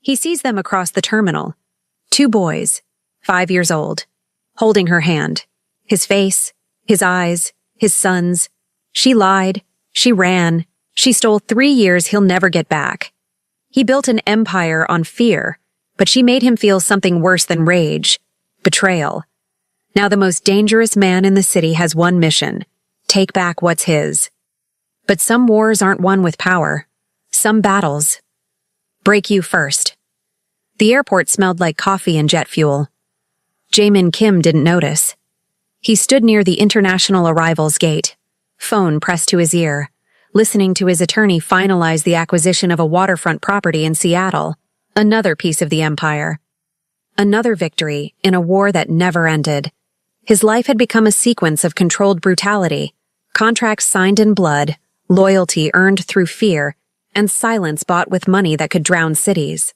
He sees them across the terminal. 2 boys, 5 years old, holding her hand. His face, his eyes, his sons. She lied. She ran. She stole 3 years he'll never get back. He built an empire on fear, but she made him feel something worse than rage, betrayal. Now the most dangerous man in the city has one mission: take back what's his. But some wars aren't won with power. Some battles break you first. The airport smelled like coffee and jet fuel. Jaemin Kim didn't notice. He stood near the international arrivals gate, phone pressed to his ear, listening to his attorney finalize the acquisition of a waterfront property in Seattle, another piece of the empire. Another victory in a war that never ended. His life had become a sequence of controlled brutality, contracts signed in blood, loyalty earned through fear, and silence bought with money that could drown cities.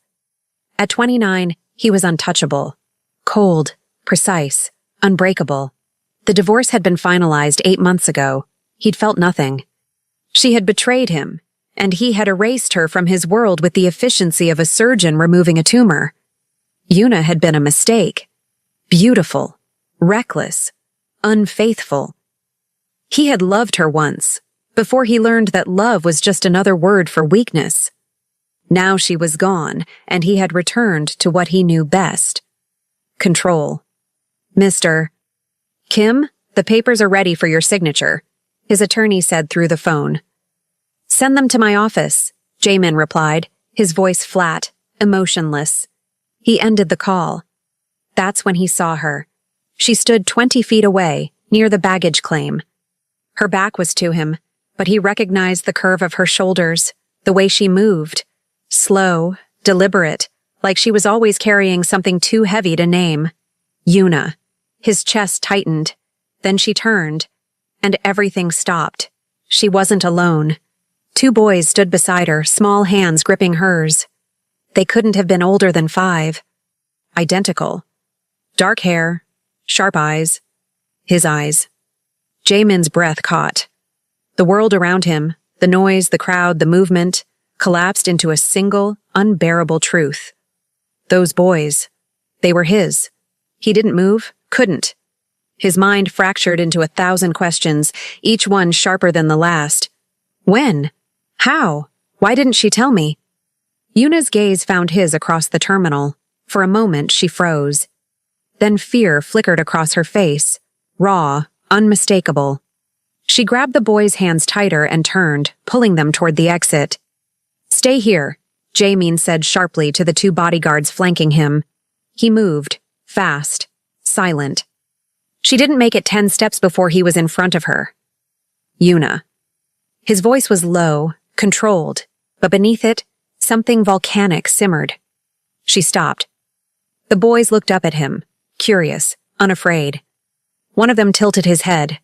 At 29, he was untouchable. Cold, precise, unbreakable. The divorce had been finalized 8 months ago. He'd felt nothing. She had betrayed him, and he had erased her from his world with the efficiency of a surgeon removing a tumor. Yuna had been a mistake. Beautiful, reckless, unfaithful. He had loved her once, before he learned that love was just another word for weakness. Now she was gone, and he had returned to what he knew best: control. Mr. Kim, the papers are ready for your signature, his attorney said through the phone. Send them to my office, Jaemin replied, his voice flat, emotionless. He ended the call. That's when he saw her. She stood 20 feet away, near the baggage claim. Her back was to him, but he recognized the curve of her shoulders, the way she moved. Slow, deliberate, like she was always carrying something too heavy to name. Yuna. His chest tightened. Then she turned, and everything stopped. She wasn't alone. 2 boys stood beside her, small hands gripping hers. They couldn't have been older than 5. Identical. Dark hair, sharp eyes. His eyes. Jaemin's breath caught. The world around him, the noise, the crowd, the movement, collapsed into a single, unbearable truth. Those boys. They were his. He didn't move, couldn't. His mind fractured into 1,000 questions, each one sharper than the last. When? How? Why didn't she tell me? Yuna's gaze found his across the terminal. For a moment, she froze. Then fear flickered across her face, raw, unmistakable. She grabbed the boy's hands tighter and turned, pulling them toward the exit. Stay here, Jaemin said sharply to the 2 bodyguards flanking him. He moved, fast, silent. She didn't make it 10 steps before he was in front of her. Yuna. His voice was low, controlled, but beneath it, something volcanic simmered. She stopped. The boys looked up at him, curious, unafraid. One of them tilted his head.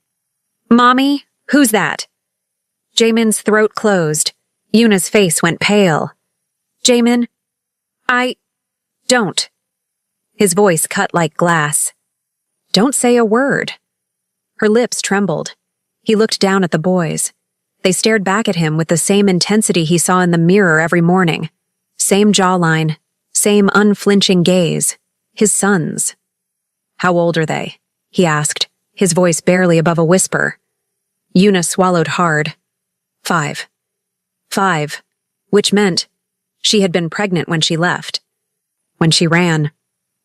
Mommy, who's that? Jaemin's throat closed. Yuna's face went pale. Jaemin, don't. His voice cut like glass. Don't say a word. Her lips trembled. He looked down at the boys. They stared back at him with the same intensity he saw in the mirror every morning. Same jawline, same unflinching gaze. His sons. How old are they? He asked, his voice barely above a whisper. Yuna swallowed hard. 5. 5, which meant she had been pregnant when she left. When she ran,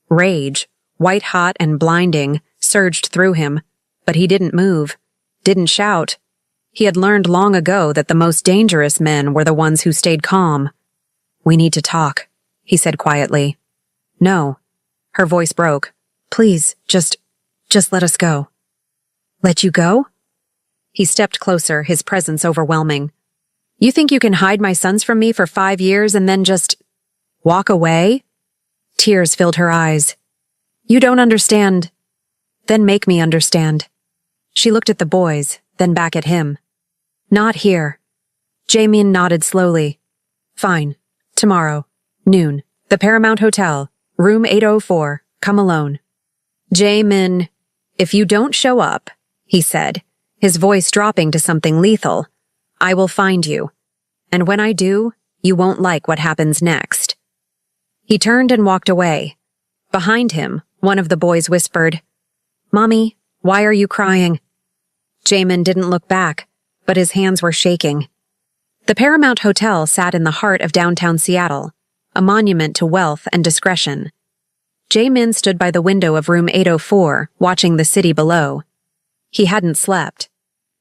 rage, white-hot and blinding, surged through him, but he didn't move, didn't shout. He had learned long ago that the most dangerous men were the ones who stayed calm. We need to talk, he said quietly. No. Her voice broke. Please, just let us go. Let you go? He stepped closer, his presence overwhelming. You think you can hide my sons from me for 5 years and then just walk away? Tears filled her eyes. You don't understand. Then make me understand. She looked at the boys, then back at him. Not here. Jaemin nodded slowly. Fine. Tomorrow. Noon. The Paramount Hotel. Room 804. Come alone. Jaemin, if you don't show up, he said, his voice dropping to something lethal, I will find you. And when I do, you won't like what happens next. He turned and walked away. Behind him, one of the boys whispered, "Mommy, why are you crying?" Jamin didn't look back, but his hands were shaking. The Paramount Hotel sat in the heart of downtown Seattle, a monument to wealth and discretion. Jamin stood by the window of room 804, watching the city below. He hadn't slept.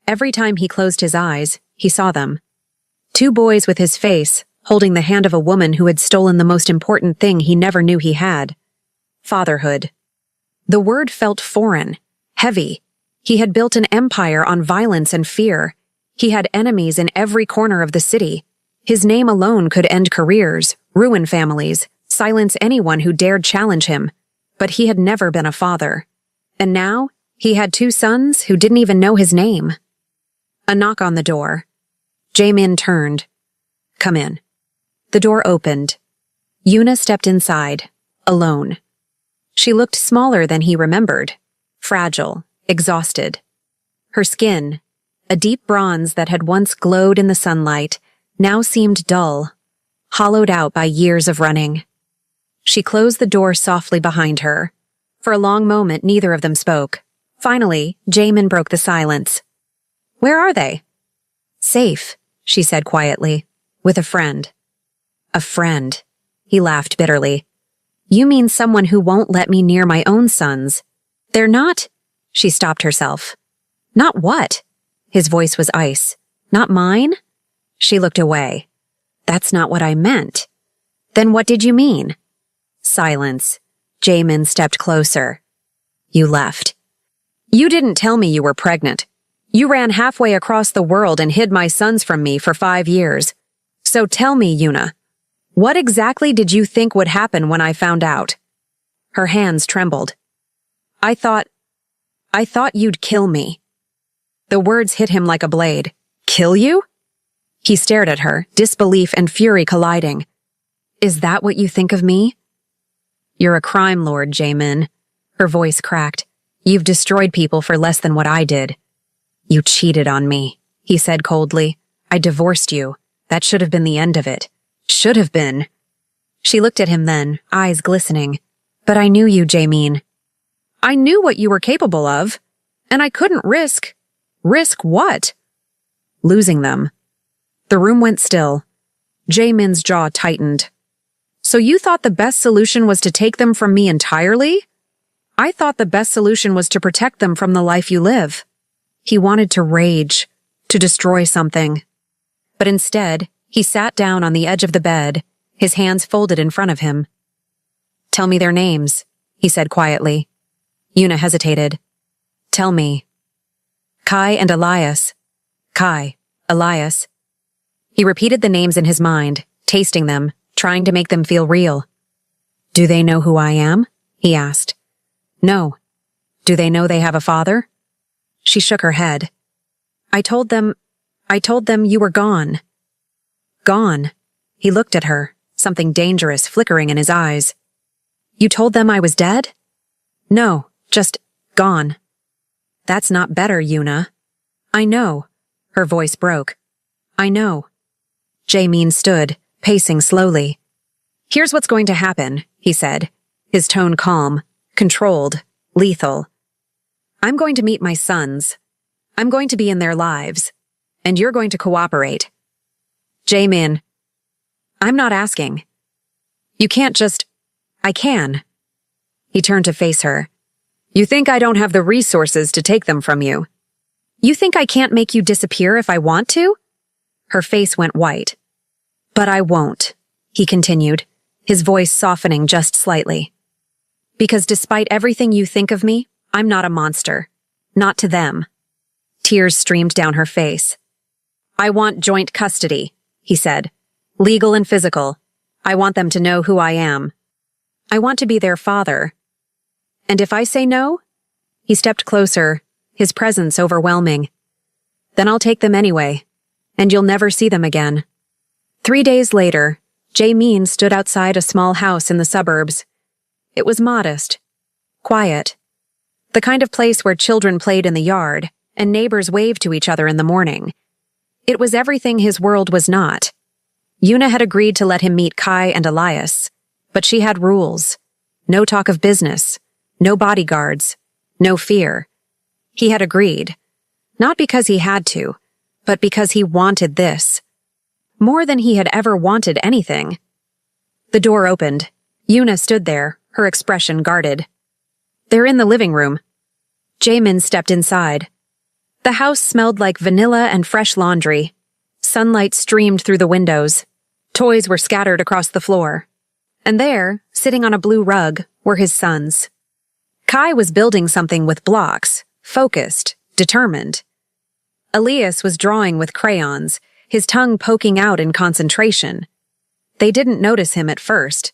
Every time he closed his eyes, he saw them. Two boys with his face, holding the hand of a woman who had stolen the most important thing he never knew he had: fatherhood. The word felt foreign, heavy. He had built an empire on violence and fear. He had enemies in every corner of the city. His name alone could end careers, ruin families, silence anyone who dared challenge him. But he had never been a father. And now, he had two sons who didn't even know his name. A knock on the door. Jamin turned. "Come in." The door opened. Yuna stepped inside, alone. She looked smaller than he remembered, fragile, exhausted. Her skin, a deep bronze that had once glowed in the sunlight, now seemed dull, hollowed out by years of running. She closed the door softly behind her. For a long moment, neither of them spoke. Finally, Jamin broke the silence. "Where are they?" "Safe," she said quietly, "with a friend." "A friend," he laughed bitterly. "You mean someone who won't let me near my own sons. They're not—" She stopped herself. "Not what?" His voice was ice. "Not mine?" She looked away. "That's not what I meant." "Then what did you mean?" Silence. Jamin stepped closer. "You left. You didn't tell me you were pregnant. You ran halfway across the world and hid my sons from me for 5 years. So tell me, Yuna, what exactly did you think would happen when I found out?" Her hands trembled. I thought you'd kill me." The words hit him like a blade. "Kill you?" He stared at her, disbelief and fury colliding. "Is that what you think of me?" "You're a crime lord, Jamin." Her voice cracked. "You've destroyed people for less than what I did." "You cheated on me," he said coldly. "I divorced you. That should have been the end of it. Should have been." She looked at him then, eyes glistening. "But I knew you, Jamin." "I knew what you were capable of. And I couldn't risk— Risk what?" "Losing them." The room went still. Jamin's jaw tightened. "So you thought the best solution was to take them from me entirely?" "I thought the best solution was to protect them from the life you live." He wanted to rage, to destroy something. But instead, he sat down on the edge of the bed, his hands folded in front of him. "Tell me their names," he said quietly. Yuna hesitated. "Tell me." "Kai and Elias." "Kai, Elias." He repeated the names in his mind, tasting them, trying to make them feel real. "Do they know who I am?" he asked. "No." "Do they know they have a father?" She shook her head. I told them you were gone." "Gone?" He looked at her, something dangerous flickering in his eyes. "You told them I was dead?" "No, just gone." "That's not better, Yuna." "I know." Her voice broke. "I know." Jamin stood, pacing slowly. "Here's what's going to happen," he said, his tone calm, controlled, lethal. "I'm going to meet my sons. I'm going to be in their lives. And you're going to cooperate." "Jamin." "I'm not asking." "You can't just—" "I can." He turned to face her. "You think I don't have the resources to take them from you? You think I can't make you disappear if I want to?" Her face went white. "But I won't," he continued, his voice softening just slightly. "Because despite everything you think of me, I'm not a monster. Not to them." Tears streamed down her face. "I want joint custody," he said. "Legal and physical. I want them to know who I am. I want to be their father. And if I say no?" He stepped closer, his presence overwhelming. "Then I'll take them anyway, and you'll never see them again." 3 days later, Jamin stood outside a small house in the suburbs. It was modest, quiet, the kind of place where children played in the yard and neighbors waved to each other in the morning. It was everything his world was not. Yuna had agreed to let him meet Kai and Elias, But she had rules. No talk of business. No bodyguards. No fear. He had agreed. Not because he had to, but because he wanted this. More than he had ever wanted anything. The door opened. Yuna stood there, her expression guarded. "They're in the living room." Jaemin stepped inside. The house smelled like vanilla and fresh laundry. Sunlight streamed through the windows. Toys were scattered across the floor. And there, sitting on a blue rug, were his sons. Kai was building something with blocks, focused, determined. Elias was drawing with crayons, his tongue poking out in concentration. They didn't notice him at first.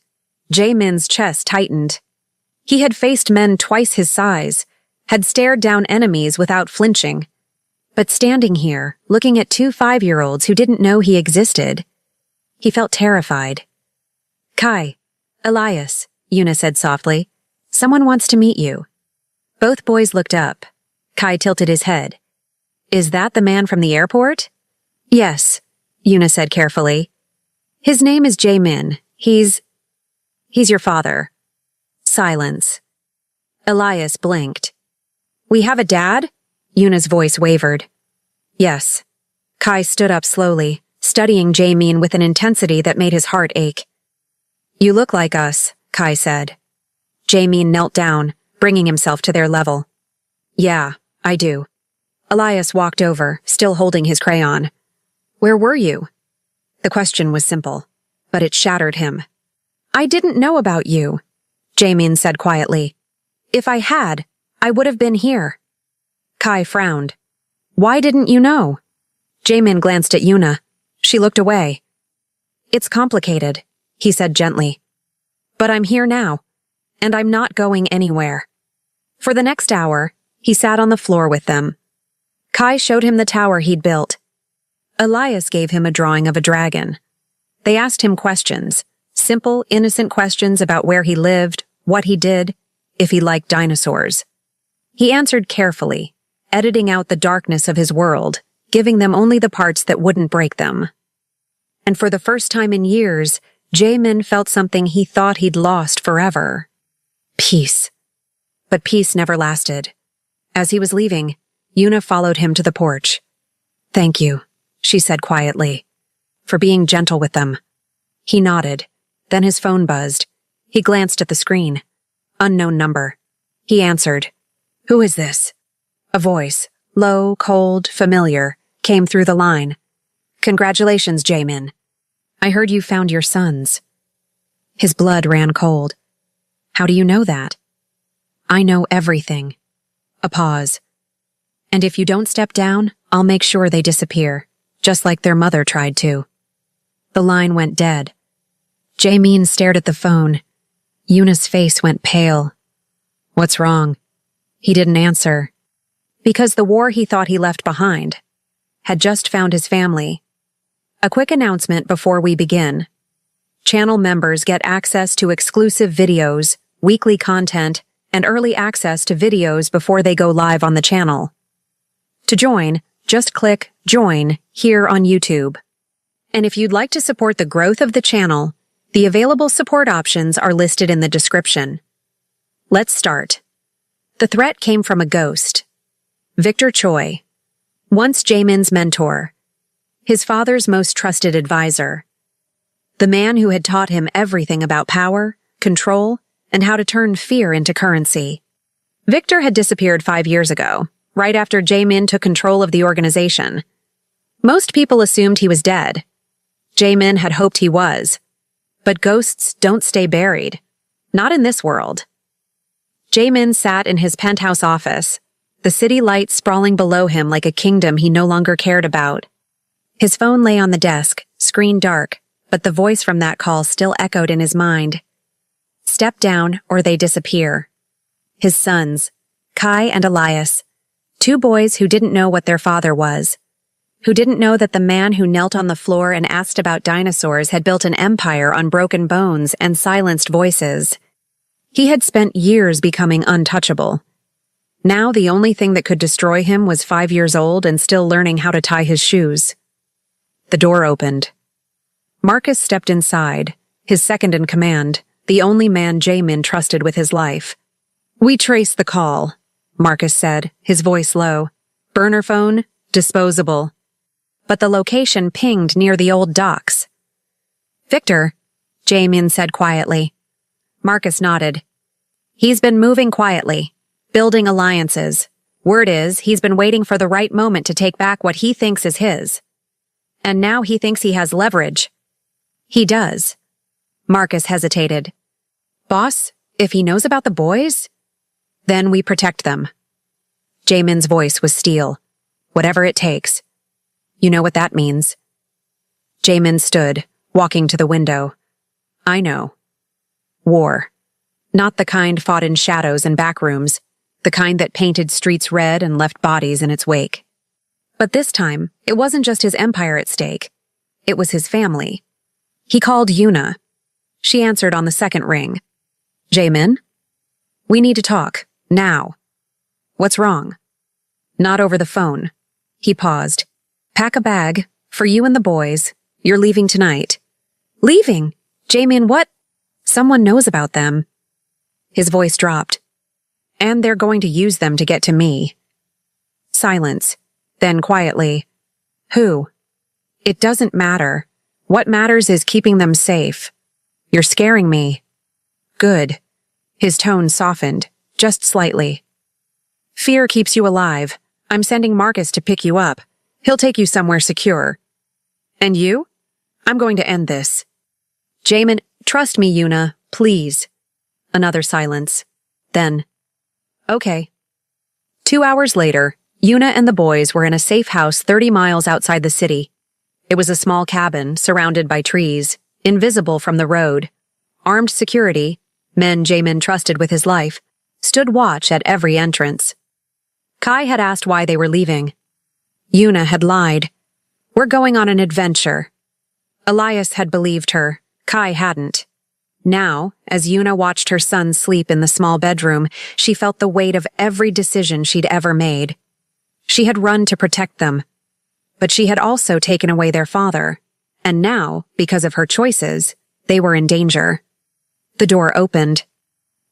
Jaemin's chest tightened. He had faced men twice his size, had stared down enemies without flinching. But standing here, looking at two 5-year-olds who didn't know he existed, he felt terrified. "Kai, Elias," Yuna said softly. "Someone wants to meet you." Both boys looked up. Kai tilted his head. "Is that the man from the airport?" "Yes," Yuna said carefully. "His name is Jaemin. He's your father." Silence. Elias blinked. "We have a dad?" Yuna's voice wavered. "Yes." Kai stood up slowly, studying Jaemin with an intensity that made his heart ache. "You look like us," Kai said. Jaemin knelt down, bringing himself to their level. "Yeah, I do." Elias walked over, still holding his crayon. "Where were you?" The question was simple, but it shattered him. "I didn't know about you," Jaemin said quietly. "If I had, I would have been here." Kai frowned. "Why didn't you know?" Jaemin glanced at Yuna. She looked away. "It's complicated," he said gently. "But I'm here now, and I'm not going anywhere." For the next hour, he sat on the floor with them. Kai showed him the tower he'd built. Elias gave him a drawing of a dragon. They asked him questions, simple, innocent questions about where he lived, what he did, if he liked dinosaurs. He answered carefully, editing out the darkness of his world, giving them only the parts that wouldn't break them. And for the first time in years, Jaemin felt something he thought he'd lost forever. Peace. But peace never lasted. As he was leaving, Yuna followed him to the porch. "Thank you," she said quietly, "for being gentle with them." He nodded. Then his phone buzzed. He glanced at the screen. Unknown number. He answered. "Who is this?" A voice, low, cold, familiar, came through the line. "Congratulations, Jaemin. I heard you found your sons." His blood ran cold. "How do you know that?" "I know everything." A pause. "And if you don't step down, I'll make sure they disappear, just like their mother tried to." The line went dead. Jaemin stared at the phone. Yuna's face went pale. "What's wrong?" He didn't answer. Because the war he thought he left behind had just found his family. A quick announcement before we begin. Channel members get access to exclusive videos, weekly content, and early access to videos before they go live on the channel. To join, just click Join here on YouTube. And if you'd like to support the growth of the channel, the available support options are listed in the description. Let's start. The threat came from a ghost. Victor Choi, once Jaemin's mentor, his father's most trusted advisor, the man who had taught him everything about power, control, and how to turn fear into currency. Victor had disappeared 5 years ago, right after Jaemin took control of the organization. Most people assumed he was dead. Jaemin had hoped he was. But ghosts don't stay buried. Not in this world. Jaemin sat in his penthouse office, the city lights sprawling below him like a kingdom he no longer cared about. His phone lay on the desk, screen dark, but the voice from that call still echoed in his mind. Step down or they disappear. His sons, Kai and Elias, 2 boys who didn't know what their father was, who didn't know that the man who knelt on the floor and asked about dinosaurs had built an empire on broken bones and silenced voices. He had spent years becoming untouchable. Now the only thing that could destroy him was 5 years old and still learning how to tie his shoes. The door opened. Marcus stepped inside, his second in command, the only man Jamin trusted with his life. "We traced the call," Marcus said, his voice low. "Burner phone, disposable. But the location pinged near the old docks." "Victor," Jamin said quietly. Marcus nodded. "He's been moving quietly, building alliances. Word is, he's been waiting for the right moment to take back what he thinks is his. And now he thinks he has leverage." "He does." Marcus hesitated. "Boss, if he knows about the boys?" "Then we protect them." Jamin's voice was steel. "Whatever it takes. You know what that means." Jamin stood, walking to the window. "I know. War. Not the kind fought in shadows and back rooms, the kind that painted streets red and left bodies in its wake. But this time, it wasn't just his empire at stake. It was his family. He called Yuna. She answered on the second ring. "Jamin? We need to talk. Now." "What's wrong?" "Not over the phone." He paused. "Pack a bag. For you and the boys. You're leaving tonight." "Leaving? Jamin, what?" "Someone knows about them." His voice dropped. "And they're going to use them to get to me." Silence. Then quietly. "Who?" "It doesn't matter. What matters is keeping them safe. You're scaring me." "Good." His tone softened, just slightly. "Fear keeps you alive. I'm sending Marcus to pick you up. He'll take you somewhere secure." "And you?" "I'm going to end this." "Jamin, trust me, Yuna, please." Another silence. Then, "Okay." 2 hours later, Yuna and the boys were in a safe house 30 miles outside the city. It was a small cabin, surrounded by trees, invisible from the road. Armed security, men Jamin trusted with his life, stood watch at every entrance. Kai had asked why they were leaving. Yuna had lied. "We're going on an adventure." Elias had believed her. Kai hadn't. Now, as Yuna watched her son sleep in the small bedroom, she felt the weight of every decision she'd ever made. She had run to protect them. But she had also taken away their father. And now, because of her choices, they were in danger. The door opened.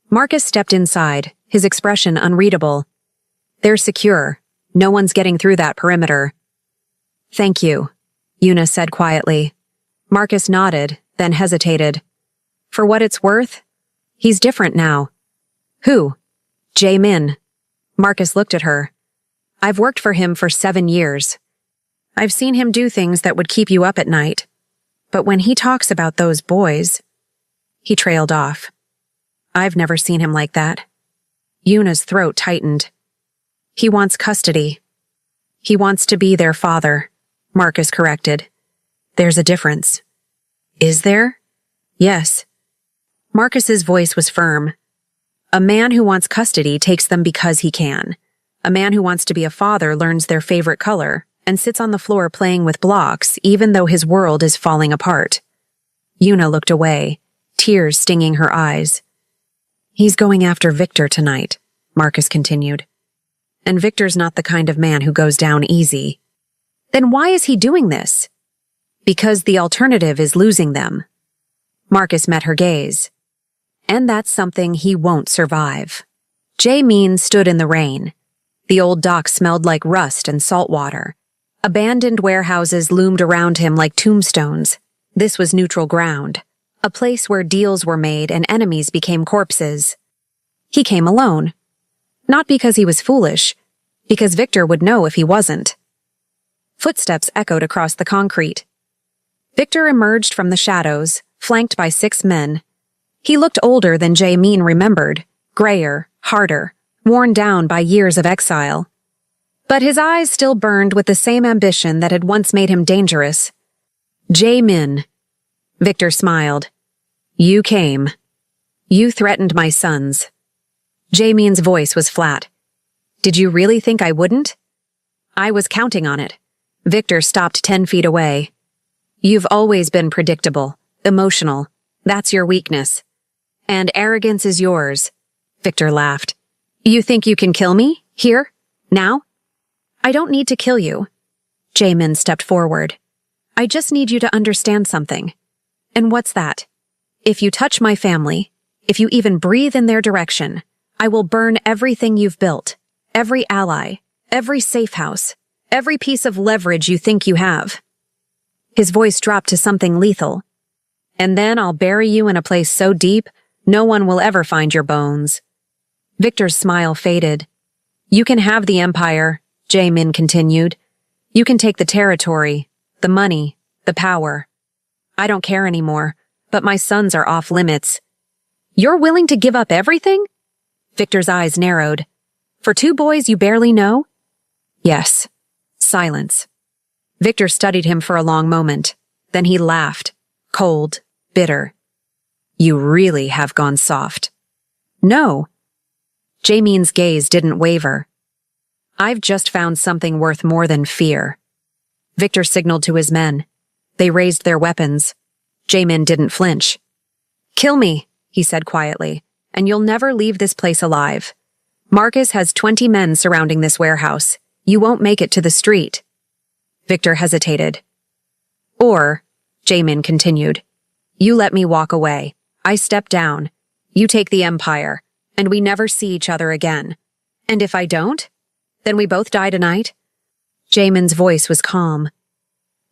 Marcus stepped inside, his expression unreadable. "They're secure. No one's getting through that perimeter." "Thank you," Yuna said quietly. Marcus nodded, then hesitated. "For what it's worth, he's different now." "Who?" "Jamin." Marcus looked at her. "I've worked for him for 7 years. I've seen him do things that would keep you up at night. But when he talks about those boys..." He trailed off. "I've never seen him like that." Yuna's throat tightened. "He wants custody." "He wants to be their father," Marcus corrected. "There's a difference." "Is there?" "Yes." Marcus's voice was firm. "A man who wants custody takes them because he can. A man who wants to be a father learns their favorite color and sits on the floor playing with blocks even though his world is falling apart." Yuna looked away, tears stinging her eyes. "He's going after Victor tonight," Marcus continued. "And Victor's not the kind of man who goes down easy." "Then why is he doing this?" "Because the alternative is losing them." Marcus met her gaze. "And that's something he won't survive." Jamin stood in the rain. The old dock smelled like rust and salt water. Abandoned warehouses loomed around him like tombstones. This was neutral ground, a place where deals were made and enemies became corpses. He came alone. Not because he was foolish, because Victor would know if he wasn't. Footsteps echoed across the concrete. Victor emerged from the shadows, flanked by 6 men. He looked older than Jamin remembered, grayer, harder, worn down by years of exile. But his eyes still burned with the same ambition that had once made him dangerous. "Jamin." Victor smiled. "You came. You threatened my sons." Jamin's voice was flat. "Did you really think I wouldn't?" "I was counting on it." Victor stopped 10 feet away. "You've always been predictable, emotional. That's your weakness. And arrogance is yours." Victor laughed. "You think you can kill me? Here? Now?" "I don't need to kill you." Jamin stepped forward. "I just need you to understand something." "And what's that?" If you touch my family, if you even breathe in their direction, I will burn everything you've built, every ally, every safe house, every piece of leverage you think you have." His voice dropped to something lethal. "And then I'll bury you in a place so deep, no one will ever find your bones." Victor's smile faded. "You can have the empire," Jae-min continued. "You can take the territory, the money, the power. I don't care anymore, but my sons are off limits." "You're willing to give up everything?" Victor's eyes narrowed. "For two boys you barely know?" "Yes." Silence. Victor studied him for a long moment. Then he laughed, cold, bitter. "You really have gone soft." "No." Jae-min's gaze didn't waver. "I've just found something worth more than fear." Victor signaled to his men. They raised their weapons. Jae-min didn't flinch. "Kill me," he said quietly, "and you'll never leave this place alive. Marcus has 20 men surrounding this warehouse. You won't make it to the street." Victor hesitated. "Or," Jae-min continued, "you let me walk away. I step down. You take the empire, and we never see each other again. And if I don't, then we both die tonight." Jaemin's voice was calm.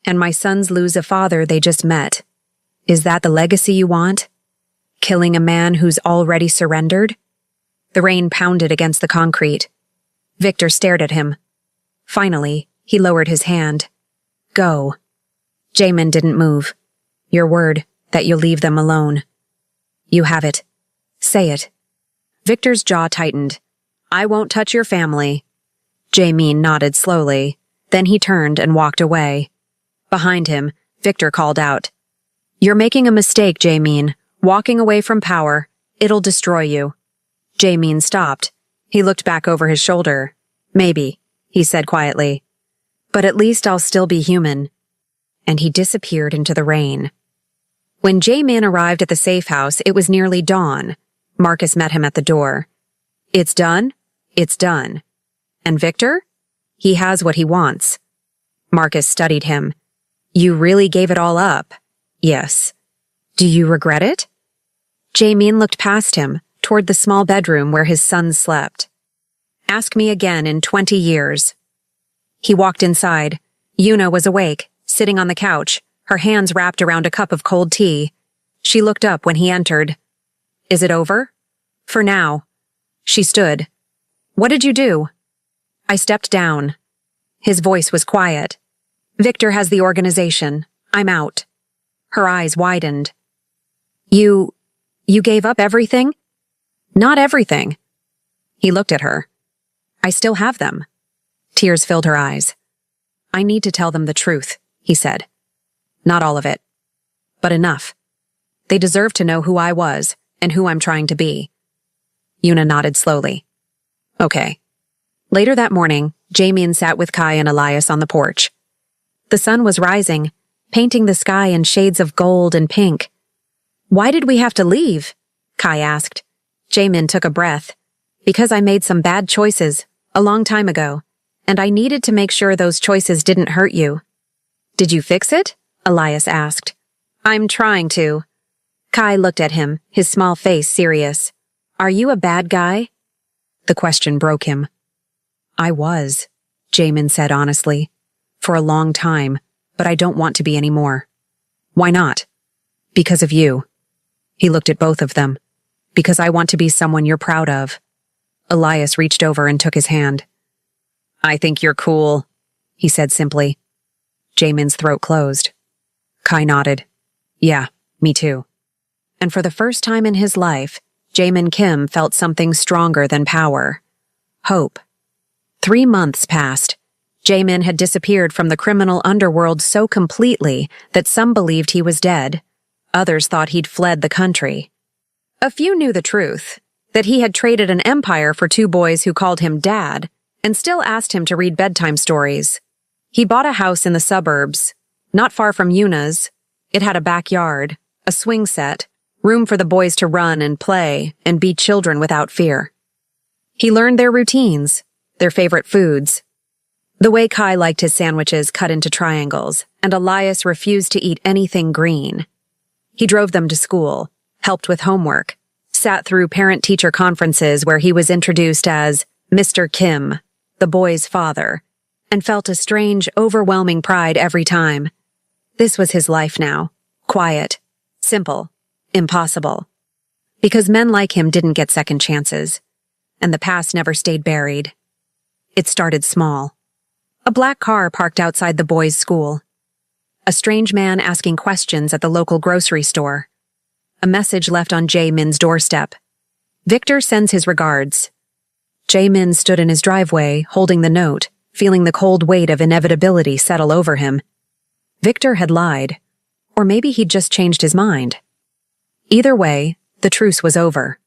"And my sons lose a father they just met. Is that the legacy you want? Killing a man who's already surrendered?" The rain pounded against the concrete. Victor stared at him. Finally, he lowered his hand. "Go." Jae-min didn't move. "Your word that you'll leave them alone." "You have it. Say it." Victor's jaw tightened. "I won't touch your family." Jae-min nodded slowly. Then he turned and walked away. Behind him, Victor called out, "You're making a mistake, Jae-min. Walking away from power, it'll destroy you." Jae-min stopped. He looked back over his shoulder. "Maybe," he said quietly. "But at least I'll still be human." And he disappeared into the rain. When Jae-min arrived at the safe house, it was nearly dawn. Marcus met him at the door. "It's done? It's done. And Victor? He has what he wants." Marcus studied him. "You really gave it all up?" "Yes." "Do you regret it?" Jae-min looked past him, toward the small bedroom where his sons slept. "Ask me again in 20 years. He walked inside. Yuna was awake, sitting on the couch, her hands wrapped around a cup of cold tea. She looked up when he entered. "Is it over?" "For now." She stood. "What did you do?" "I stepped down." His voice was quiet. "Victor has the organization. I'm out." Her eyes widened. You gave up everything?" "Not everything." He looked at her. "I still have them." Tears filled her eyes. "I need to tell them the truth," he said. "Not all of it, but enough. They deserve to know who I was and who I'm trying to be." Yuna nodded slowly. "Okay." Later that morning, Jae-min sat with Kai and Elias on the porch. The sun was rising, painting the sky in shades of gold and pink. "Why did we have to leave?" Kai asked. Jae-min took a breath. "Because I made some bad choices, a long time ago, and I needed to make sure those choices didn't hurt you." "Did you fix it?" Elias asked. "I'm trying to." Kai looked at him, his small face serious. "Are you a bad guy?" The question broke him. "I was," Jae-min said honestly. "For a long time, but I don't want to be anymore." "Why not?" "Because of you." He looked at both of them. "Because I want to be someone you're proud of." Elias reached over and took his hand. "I think you're cool," he said simply. Jaemin's throat closed. Kai nodded. "Yeah, me too." And for the first time in his life, Jae-min Kim felt something stronger than power. Hope. 3 months passed. Jae-min had disappeared from the criminal underworld so completely that some believed he was dead. Others thought he'd fled the country. A few knew the truth, that he had traded an empire for 2 boys who called him Dad and still asked him to read bedtime stories. He bought a house in the suburbs, not far from Yuna's. It had a backyard, a swing set, room for the boys to run and play and be children without fear. He learned their routines, their favorite foods. The way Kai liked his sandwiches cut into triangles, and Elias refused to eat anything green. He drove them to school, helped with homework, sat through parent-teacher conferences where he was introduced as Mr. Kim, the boy's father, and felt a strange, overwhelming pride every time. This was his life now. Quiet, simple, impossible. Because men like him didn't get second chances, and the past never stayed buried. It started small. A black car parked outside the boys' school. A strange man asking questions at the local grocery store. A message left on Jae-min's doorstep. Victor sends his regards. Jae-min stood in his driveway, holding the note, feeling the cold weight of inevitability settle over him. Victor had lied. Or maybe he'd just changed his mind. Either way, the truce was over.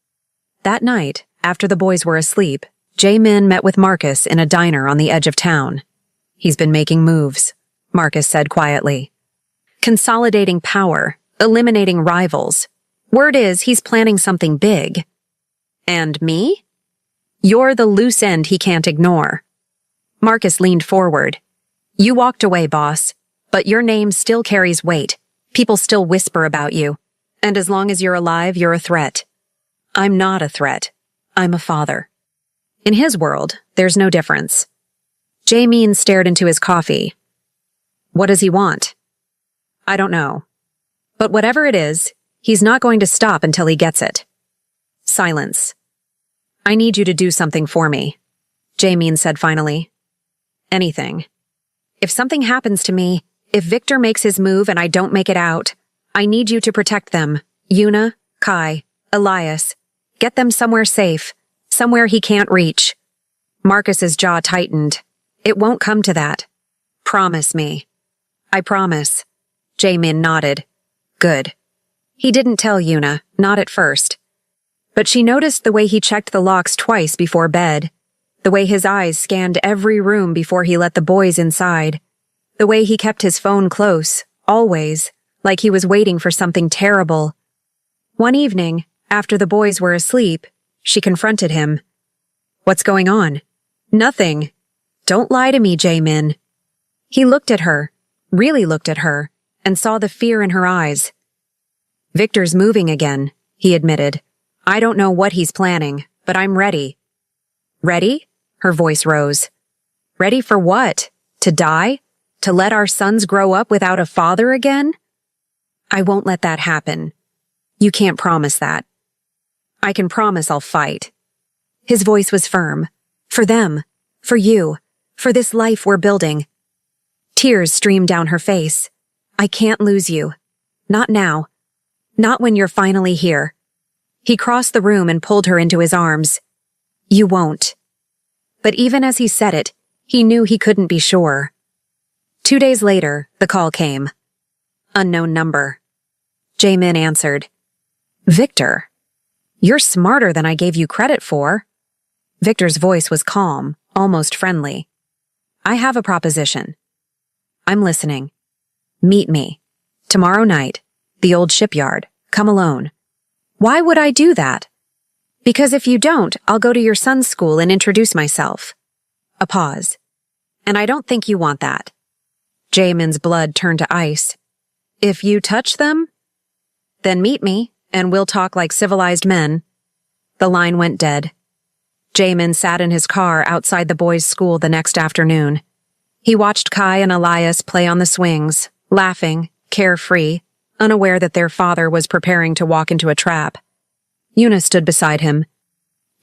That night, after the boys were asleep, Jae-min met with Marcus in a diner on the edge of town. He's been making moves, Marcus said quietly. Consolidating power, eliminating rivals. Word is he's planning something big. And me? You're the loose end he can't ignore. Marcus leaned forward. You walked away, boss, but your name still carries weight. People still whisper about you. And as long as you're alive, you're a threat. I'm not a threat. I'm a father. In his world, there's no difference. Jae-min stared into his coffee. What does he want? I don't know. But whatever it is, he's not going to stop until he gets it. Silence. I need you to do something for me, Jae-min said finally. Anything. If something happens to me, if Victor makes his move and I don't make it out, I need you to protect them. Yuna, Kai, Elias. Get them somewhere safe, somewhere he can't reach. Marcus's jaw tightened. It won't come to that. Promise me. I promise. Jae-min nodded. Good. He didn't tell Yuna, not at first. But she noticed the way he checked the locks twice before bed, the way his eyes scanned every room before he let the boys inside, the way he kept his phone close, always, like he was waiting for something terrible. One evening, after the boys were asleep, she confronted him. What's going on? Nothing. Don't lie to me, Jae-min. He looked at her, really looked at her, and saw the fear in her eyes. Victor's moving again, he admitted. I don't know what he's planning, but I'm ready. Ready? Her voice rose. Ready for what? To die? To let our sons grow up without a father again? I won't let that happen. You can't promise that. I can promise I'll fight. His voice was firm. For them. For you. For this life we're building. Tears streamed down her face. I can't lose you. Not now. Not when you're finally here. He crossed the room and pulled her into his arms. You won't. But even as he said it, he knew he couldn't be sure. 2 days later, the call came. Unknown number. Jae-min answered. Victor. You're smarter than I gave you credit for. Victor's voice was calm, almost friendly. I have a proposition. I'm listening. Meet me. Tomorrow night. The old shipyard. Come alone. Why would I do that? Because if you don't, I'll go to your son's school and introduce myself. A pause. And I don't think you want that. Jae-min's blood turned to ice. If you touch them? Then meet me, and we'll talk like civilized men. The line went dead. Jae-min sat in his car outside the boys' school the next afternoon. He watched Kai and Elias play on the swings, laughing, carefree, unaware that their father was preparing to walk into a trap. Yuna stood beside him.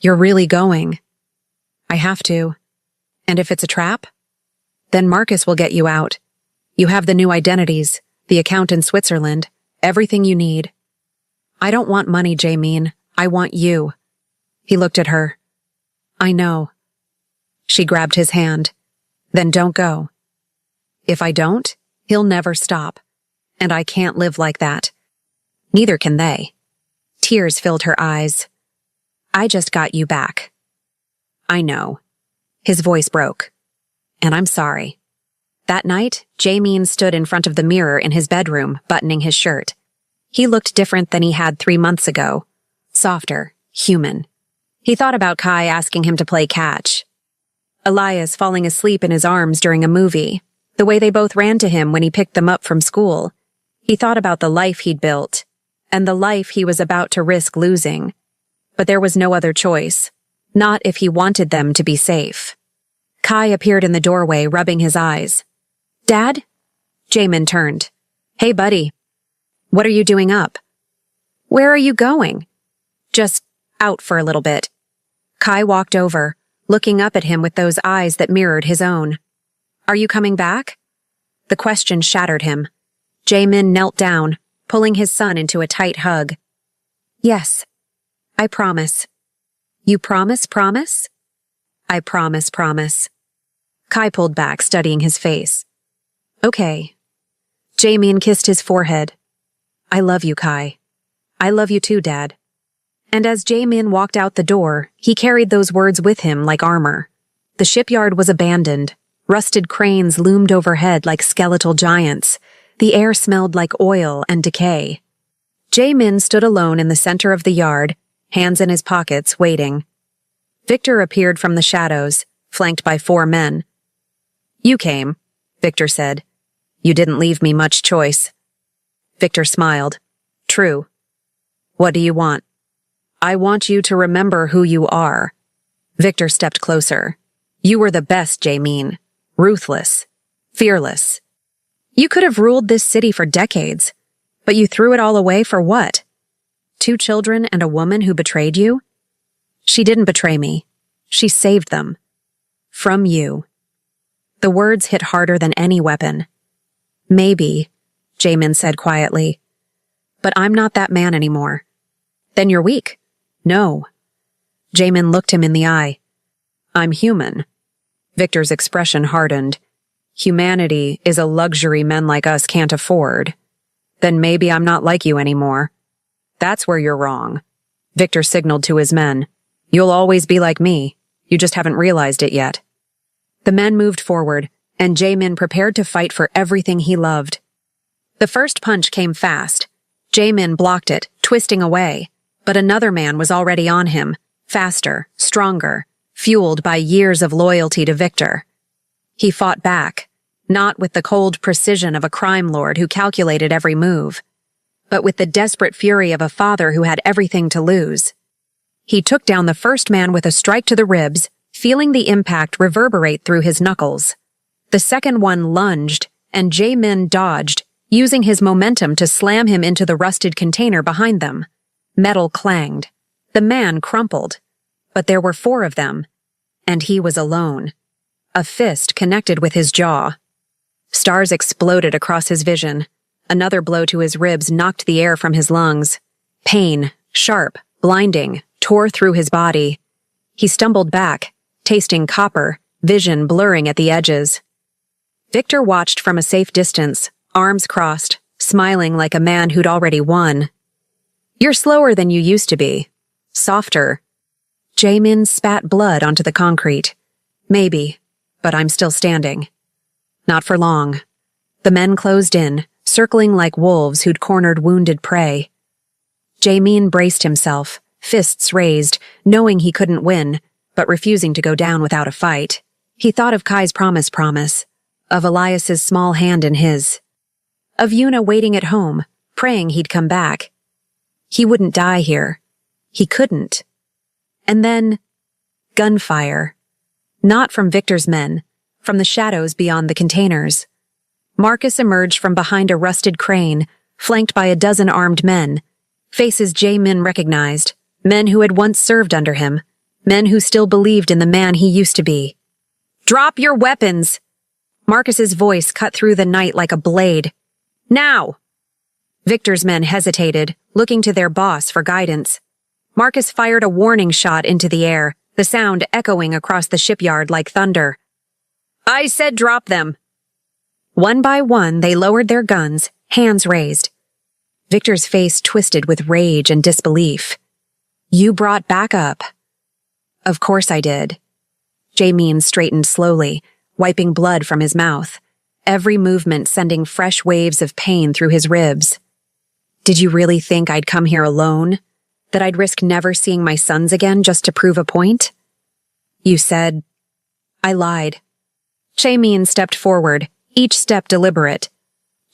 You're really going. I have to. And if it's a trap? Then Marcus will get you out. You have the new identities, the account in Switzerland, everything you need. I don't want money, Jae-min. I want you. He looked at her. I know. She grabbed his hand. Then don't go. If I don't, he'll never stop. And I can't live like that. Neither can they. Tears filled her eyes. I just got you back. I know. His voice broke. And I'm sorry. That night, Jae-min stood in front of the mirror in his bedroom, buttoning his shirt. He looked different than he had 3 months ago. Softer, human. He thought about Kai asking him to play catch. Elias falling asleep in his arms during a movie. The way they both ran to him when he picked them up from school. He thought about the life he'd built. and the life he was about to risk losing. But there was no other choice, not if he wanted them to be safe. Kai appeared in the doorway, rubbing his eyes. "Dad?" Jaemin turned. "Hey, buddy. What are you doing up?" "Where are you going?" "Just out for a little bit." Kai walked over, looking up at him with those eyes that mirrored his own. "Are you coming back?" The question shattered him. Jaemin knelt down, pulling his son into a tight hug. "Yes. I promise." "You promise? "I promise. Kai pulled back, studying his face. "Okay." Jaemin kissed his forehead. "I love you, Kai. I love you too, Dad." And as Jaemin walked out the door, he carried those words with him like armor. The shipyard was abandoned. Rusted cranes loomed overhead like skeletal giants. The air smelled like oil and decay. Jaemin stood alone in the center of the yard, hands in his pockets, waiting. Victor appeared from the shadows, flanked by 4 men. "You came," Victor said. "You didn't leave me much choice." Victor smiled. "True. What do you want?" "I want you to remember who you are." Victor stepped closer. "You were the best, Jaemin. Ruthless. Fearless. You could have ruled this city for decades, but you threw it all away for what? 2 children and a woman who betrayed you?" "She didn't betray me. She saved them. From you." The words hit harder than any weapon. "Maybe," Jaemin said quietly. "But I'm not that man anymore." "Then you're weak." "No." Jaemin looked him in the eye. "I'm human." Victor's expression hardened. "Humanity is a luxury men like us can't afford." "Then maybe I'm not like you anymore." "That's where you're wrong." Victor signaled to his men. "You'll always be like me. You just haven't realized it yet." The men moved forward, and Jaemin prepared to fight for everything he loved. The first punch came fast. Jaemin blocked it, twisting away. But another man was already on him, faster, stronger, fueled by years of loyalty to Victor. He fought back, not with the cold precision of a crime lord who calculated every move, but with the desperate fury of a father who had everything to lose. He took down the first man with a strike to the ribs, feeling the impact reverberate through his knuckles. The second one lunged, and Jaemin dodged, using his momentum to slam him into the rusted container behind them. Metal clanged. The man crumpled. But there were 4 of them, and he was alone. A fist connected with his jaw. Stars exploded across his vision. Another blow to his ribs knocked the air from his lungs. Pain, sharp, blinding, tore through his body. He stumbled back, tasting copper, vision blurring at the edges. Victor watched from a safe distance, arms crossed, smiling like a man who'd already won. "You're slower than you used to be. Softer." Jaemin spat blood onto the concrete. "Maybe, but I'm still standing." Not for long. The men closed in, circling like wolves who'd cornered wounded prey. Jaemin braced himself, fists raised, knowing he couldn't win, but refusing to go down without a fight. He thought of Kai's promise, of Elias's small hand in his, of Yuna waiting at home, praying he'd come back. He wouldn't die here. He couldn't. And then, gunfire. Not from Victor's men, from the shadows beyond the containers. Marcus emerged from behind a rusted crane, flanked by a dozen armed men. Faces Jaemin recognized, men who had once served under him, men who still believed in the man he used to be. "Drop your weapons!" Marcus's voice cut through the night like a blade. "Now!" Victor's men hesitated, looking to their boss for guidance. Marcus fired a warning shot into the air, the sound echoing across the shipyard like thunder. "I said drop them!" One by one, they lowered their guns, hands raised. Victor's face twisted with rage and disbelief. "You brought backup." "Of course I did." Jaemin straightened slowly, wiping blood from his mouth, every movement sending fresh waves of pain through his ribs. "Did you really think I'd come here alone? That I'd risk never seeing my sons again just to prove a point?" "You said..." "I lied." Jaemin stepped forward, each step deliberate.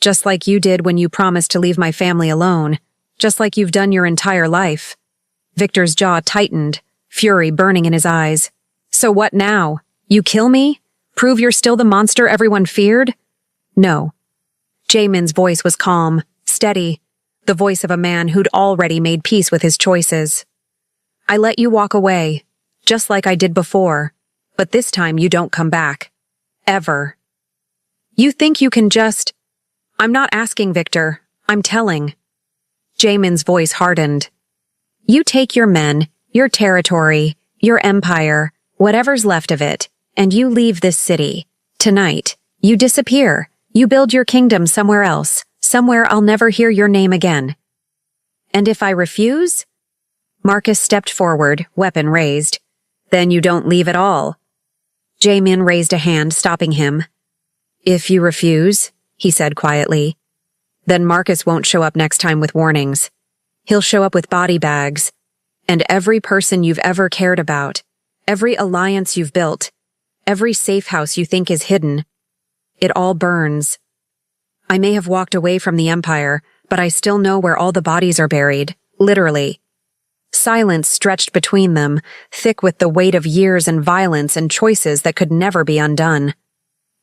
"Just like you did when you promised to leave my family alone. just like you've done your entire life. Victor's jaw tightened, fury burning in his eyes. So what now? You kill me? Prove you're still the monster everyone feared? No. Jaemin's voice was calm, steady, the voice of a man who'd already made peace with his choices. I let you walk away, just like I did before, but this time you don't come back. Ever. You think you can just— I'm not asking, Victor. I'm telling. Jaemin's voice hardened. You take your men, your territory, your empire, whatever's left of it, and you leave this city. Tonight, you disappear. You build your kingdom somewhere else, somewhere I'll never hear your name again. And if I refuse? Marcus stepped forward, weapon raised. Then you don't leave at all. Jaemin raised a hand, stopping him. If you refuse, he said quietly, then Marcus won't show up next time with warnings. He'll show up with body bags. And every person you've ever cared about, every alliance you've built, every safe house you think is hidden, it all burns. I may have walked away from the Empire, but I still know where all the bodies are buried, literally. Silence stretched between them, thick with the weight of years and violence and choices that could never be undone.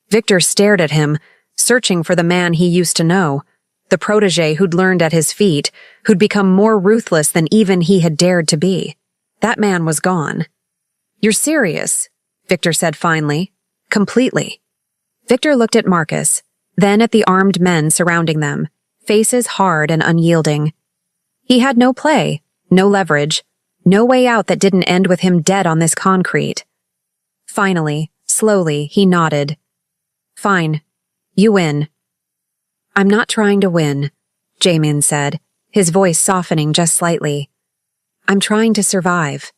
Victor stared at him, searching for the man he used to know, the protege who'd learned at his feet, who'd become more ruthless than even he had dared to be. That man was gone. You're serious, Victor said finally. Completely. Victor looked at Marcus, then at the armed men surrounding them, faces hard and unyielding. He had no play, no leverage, no way out that didn't end with him dead on this concrete. Finally, slowly, he nodded. Fine. You win. I'm not trying to win, Jaemin said, his voice softening just slightly. I'm trying to survive.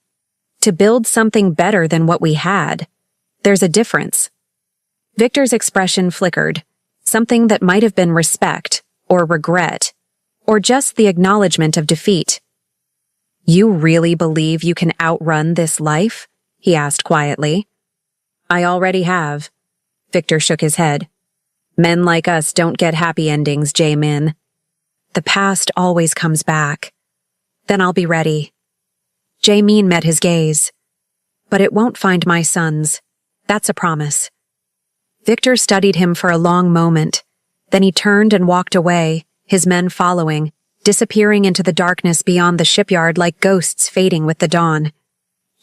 To build something better than what we had. There's a difference. Victor's expression flickered, something that might have been respect, or regret, or just the acknowledgement of defeat. You really believe you can outrun this life? He asked quietly. I already have. Victor shook his head. Men like us don't get happy endings, Jaemin. The past always comes back. Then I'll be ready. Jaemin met his gaze. But it won't find my sons. That's a promise. Victor studied him for a long moment. Then he turned and walked away, his men following, disappearing into the darkness beyond the shipyard like ghosts fading with the dawn.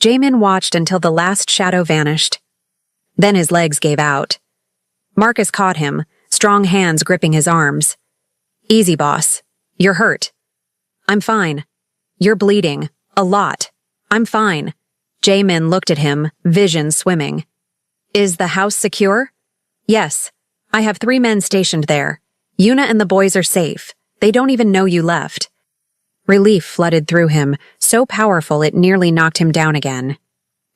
Jaemin watched until the last shadow vanished. Then his legs gave out. Marcus caught him, strong hands gripping his arms. Easy, boss. You're hurt. I'm fine. You're bleeding. A lot. I'm fine. Jaemin looked at him, vision swimming. Is the house secure? Yes. I have 3 men stationed there. Yuna and the boys are safe. They don't even know you left. Relief flooded through him, so powerful it nearly knocked him down again.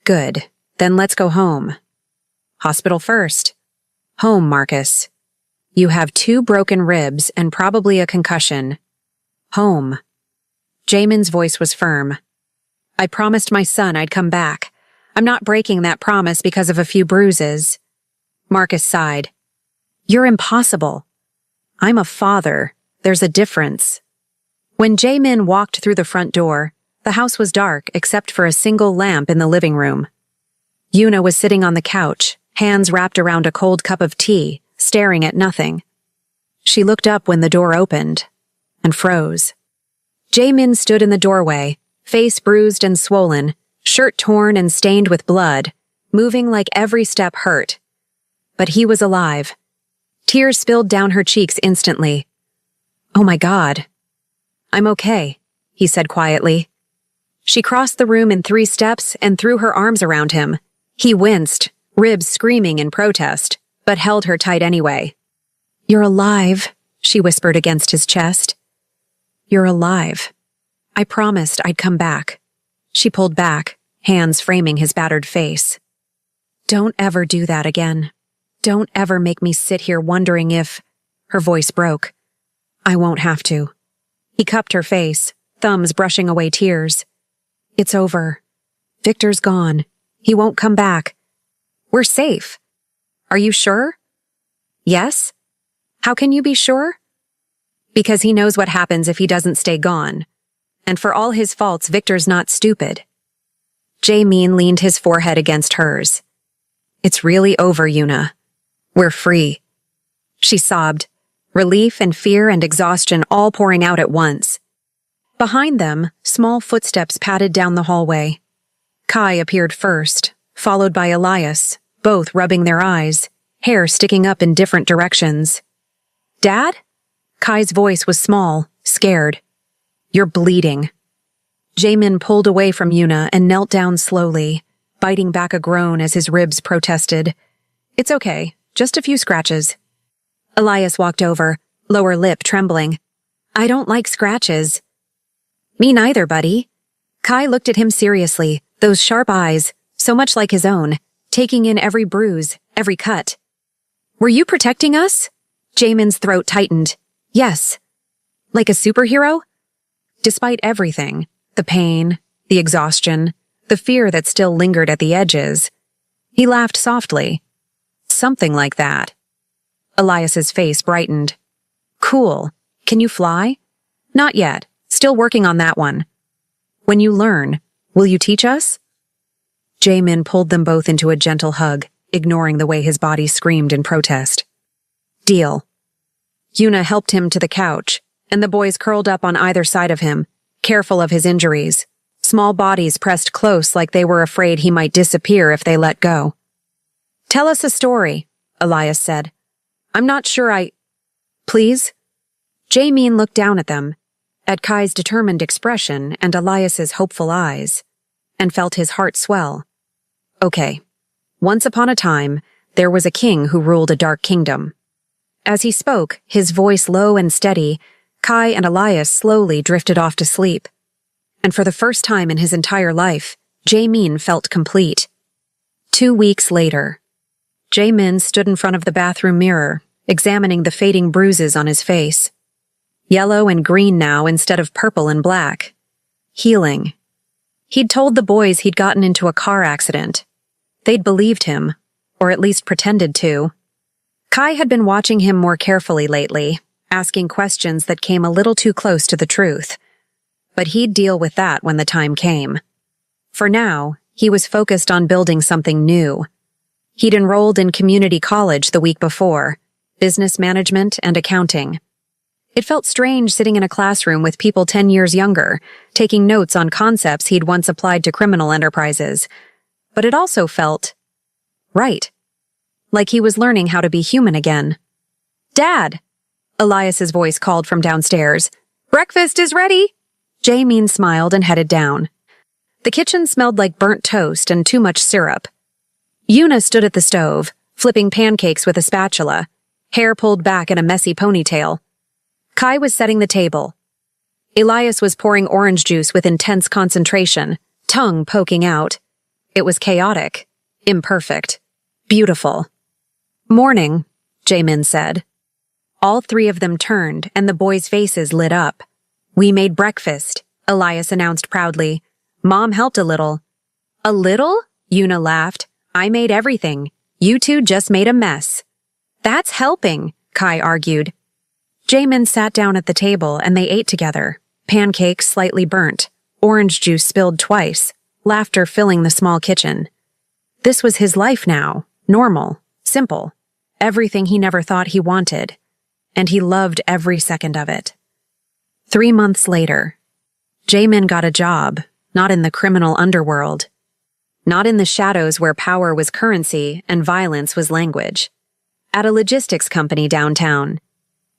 Good. Then let's go home. Hospital first. Home, Marcus. You have 2 broken ribs and probably a concussion. Home. Jaemin's voice was firm. I promised my son I'd come back. I'm not breaking that promise because of a few bruises. Marcus sighed. You're impossible. I'm a father. There's a difference. When Jaemin walked through the front door, the house was dark except for a single lamp in the living room. Yuna was sitting on the couch, hands wrapped around a cold cup of tea, staring at nothing. She looked up when the door opened, and froze. Jaemin stood in the doorway, face bruised and swollen, shirt torn and stained with blood, moving like every step hurt. But he was alive. Tears spilled down her cheeks instantly. Oh my God. I'm okay, he said quietly. She crossed the room in 3 steps and threw her arms around him. He winced, ribs screaming in protest, but held her tight anyway. You're alive, she whispered against his chest. You're alive. I promised I'd come back. She pulled back, hands framing his battered face. Don't ever do that again. Don't ever make me sit here wondering if— Her voice broke. I won't have to. He cupped her face, thumbs brushing away tears. It's over. Victor's gone. He won't come back. We're safe. Are you sure? Yes? How can you be sure? Because he knows what happens if he doesn't stay gone. And for all his faults, Victor's not stupid. Jae-min leaned his forehead against hers. It's really over, Yuna. We're free. She sobbed, relief and fear and exhaustion all pouring out at once. Behind them, small footsteps padded down the hallway. Kai appeared first, followed by Elias, both rubbing their eyes, hair sticking up in different directions. Dad? Kai's voice was small, scared. You're bleeding. Jae-min pulled away from Yuna and knelt down slowly, biting back a groan as his ribs protested. It's okay, just a few scratches. Elias walked over, lower lip trembling. I don't like scratches. Me neither, buddy. Kai looked at him seriously, those sharp eyes, so much like his own, taking in every bruise, every cut. Were you protecting us? Jaemin's throat tightened. Yes. Like a superhero? Despite everything, the pain, the exhaustion, the fear that still lingered at the edges, he laughed softly. Something like that. Elias's face brightened. Cool. Can you fly? Not yet. Still working on that one. When you learn, will you teach us? Jae-min pulled them both into a gentle hug, ignoring the way his body screamed in protest. Deal. Yuna helped him to the couch, and the boys curled up on either side of him, careful of his injuries, small bodies pressed close like they were afraid he might disappear if they let go. Tell us a story, Elias said. I'm not sure Please? Jae-min looked down at them, at Kai's determined expression and Elias's hopeful eyes, and felt his heart swell. Okay. Once upon a time, there was a king who ruled a dark kingdom. As he spoke, his voice low and steady, Kai and Elias slowly drifted off to sleep. And for the first time in his entire life, Jae-min felt complete. 2 weeks later, Jae-min stood in front of the bathroom mirror, examining the fading bruises on his face. Yellow and green now instead of purple and black. Healing. He'd told the boys he'd gotten into a car accident. They'd believed him, or at least pretended to. Kai had been watching him more carefully lately, asking questions that came a little too close to the truth. But he'd deal with that when the time came. For now, he was focused on building something new. He'd enrolled in community college the week before, business management and accounting. It felt strange sitting in a classroom with people 10 years younger, taking notes on concepts he'd once applied to criminal enterprises. But it also felt right. Like he was learning how to be human again. Dad! Elias's voice called from downstairs. Breakfast is ready! Jae-min smiled and headed down. The kitchen smelled like burnt toast and too much syrup. Yuna stood at the stove, flipping pancakes with a spatula, hair pulled back in a messy ponytail. Kai was setting the table. Elias was pouring orange juice with intense concentration, tongue poking out. It was chaotic, imperfect, beautiful. Morning, Jae-min said. All three of them turned, and the boys' faces lit up. We made breakfast, Elias announced proudly. Mom helped a little. A little? Yuna laughed. I made everything. You two just made a mess. That's helping, Kai argued. Jae-min sat down at the table and they ate together, pancakes slightly burnt, orange juice spilled twice, laughter filling the small kitchen. This was his life now, normal, simple, everything he never thought he wanted, and he loved every second of it. 3 months later, Jae-min got a job, not in the criminal underworld, not in the shadows where power was currency and violence was language, at a logistics company downtown.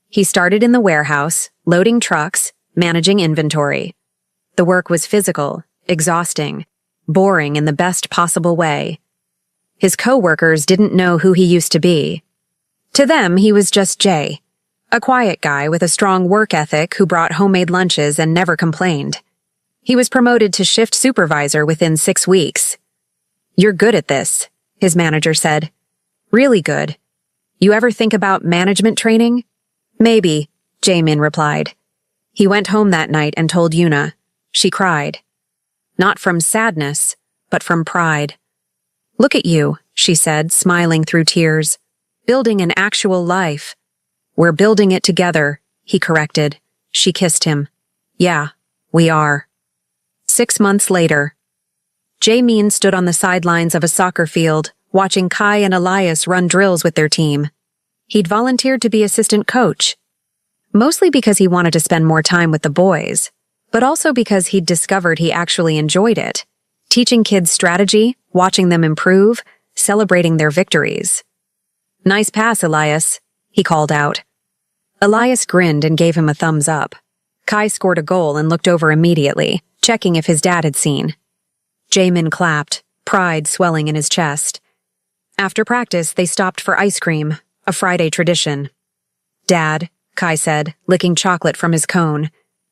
He started in the warehouse, loading trucks, managing inventory. The work was physical, exhausting, boring in the best possible way. His co-workers didn't know who he used to be. To them, he was just Jay, a quiet guy with a strong work ethic who brought homemade lunches and never complained. He was promoted to shift supervisor within 6 weeks. You're good at this, his manager said. Really good. You ever think about management training? Maybe, Jae-min replied. He went home that night and told Yuna. She cried. Not from sadness, but from pride. Look at you, she said, smiling through tears. Building an actual life. We're building it together, he corrected. She kissed him. Yeah, we are. 6 months later. Jae-min stood on the sidelines of a soccer field, watching Kai and Elias run drills with their team. He'd volunteered to be assistant coach, mostly because he wanted to spend more time with the boys, but also because he'd discovered he actually enjoyed it, teaching kids strategy, watching them improve, celebrating their victories. Nice pass, Elias, he called out. Elias grinned and gave him a thumbs up. Kai scored a goal and looked over immediately, checking if his dad had seen. Jae-min clapped, pride swelling in his chest. After practice, they stopped for ice cream, a Friday tradition. Dad, Kai said, licking chocolate from his cone.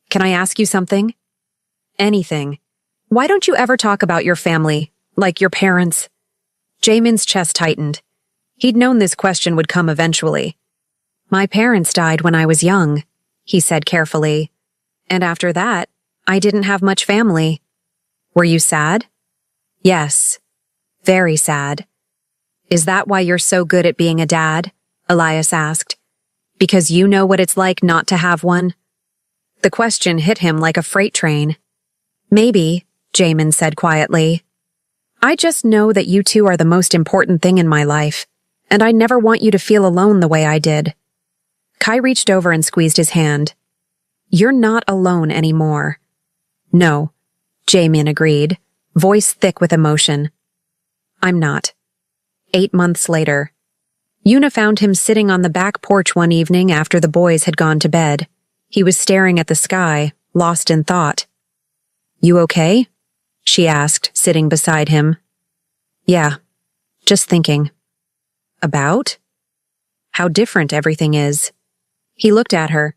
Can I ask you something? Anything. Why don't you ever talk about your family, like your parents? Jaemin's chest tightened. He'd known this question would come eventually. My parents died when I was young, he said carefully. And after that, I didn't have much family. Were you sad? Yes. Very sad. Is that why you're so good at being a dad? Elias asked. Because you know what it's like not to have one? The question hit him like a freight train. Maybe, Jae-min said quietly. I just know that you two are the most important thing in my life, and I never want you to feel alone the way I did. Kai reached over and squeezed his hand. You're not alone anymore. No, Jae-min agreed, voice thick with emotion. I'm not. 8 months later. Yuna found him sitting on the back porch one evening after the boys had gone to bed. He was staring at the sky, lost in thought. You okay? She asked, sitting beside him. Yeah, just thinking. About? How different everything is. He looked at her.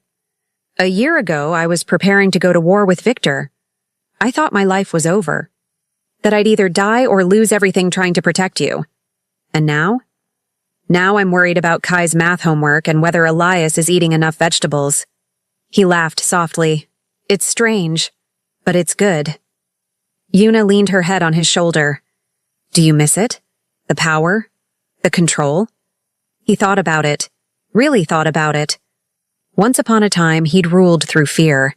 A year ago, I was preparing to go to war with Victor. I thought my life was over. That I'd either die or lose everything trying to protect you. And now? Now I'm worried about Kai's math homework and whether Elias is eating enough vegetables. He laughed softly. It's strange, but it's good. Yuna leaned her head on his shoulder. Do you miss it? The power? The control? He thought about it. Really thought about it. Once upon a time, he'd ruled through fear.